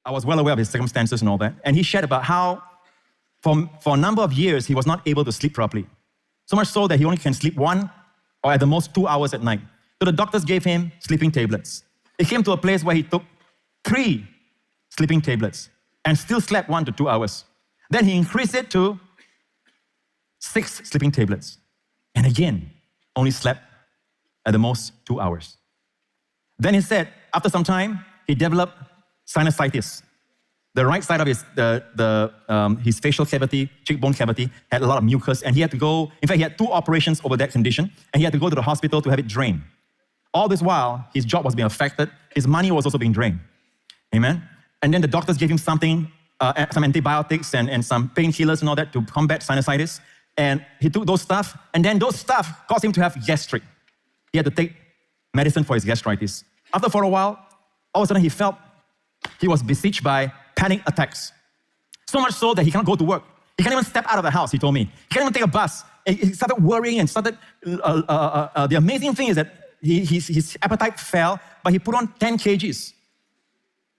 I was well aware of his circumstances and all that. And he shared about how for a number of years, he was not able to sleep properly. So much so that he only can sleep 1 or at the most 2 hours at night. So the doctors gave him sleeping tablets. It came to a place where he took 3 sleeping tablets and still slept 1 to 2 hours. Then he increased it to 6 sleeping tablets. And again, only slept at the most 2 hours. Then he said, after some time, he developed sinusitis. The right side of his facial cavity, cheekbone cavity, had a lot of mucus, and he had to go, in fact, he had 2 operations over that condition, and he had to go to the hospital to have it drained. All this while, his job was being affected, his money was also being drained. Amen? And then the doctors gave him something, some antibiotics and some painkillers and all that to combat sinusitis, and he took those stuff, and then those stuff caused him to have gastric. He had to take medicine for his gastritis. After for a while, all of a sudden he felt he was besieged by panic attacks. So much so that he cannot go to work. He can't even step out of the house, he told me. He can't even take a bus. He started worrying and started... the amazing thing is that his appetite fell, but he put on 10 kgs.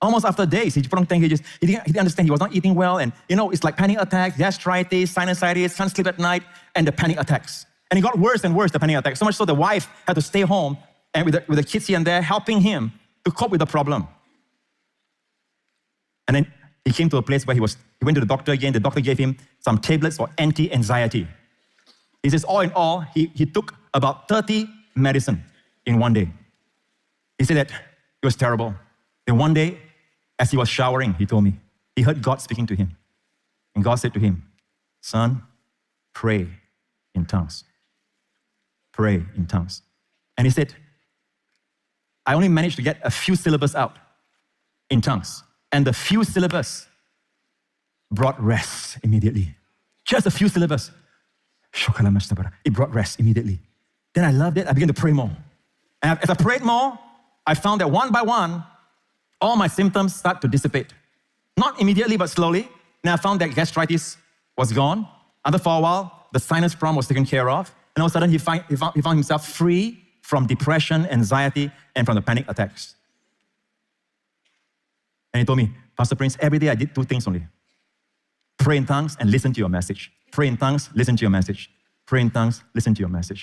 Almost after days, he put on 10 kgs. He didn't understand, he was not eating well, and it's like panic attacks, gastritis, sinusitis, can't sleep at night, and the panic attacks. And it got worse and worse, the panic attacks. So much so the wife had to stay home and with the kids here and there, helping him to cope with the problem. And then he came to a place where he went to the doctor again. The doctor gave him some tablets for anti-anxiety. He says, all in all, he took about 30 medicine in one day. He said that it was terrible. Then one day, as he was showering, he told me, he heard God speaking to him. And God said to him, son, pray in tongues. Pray in tongues. And he said, I only managed to get a few syllables out in tongues. And the few syllables brought rest immediately. Just a few syllables. It brought rest immediately. Then I loved it. I began to pray more. And as I prayed more, I found that one by one, all my symptoms start to dissipate. Not immediately, but slowly. And I found that gastritis was gone. After for a while, the sinus problem was taken care of. And all of a sudden, he found himself free from depression, anxiety, and from the panic attacks. And he told me, Pastor Prince, every day I did 2 things only. Pray in tongues and listen to your message. Pray in tongues, listen to your message. Pray in tongues, listen to your message.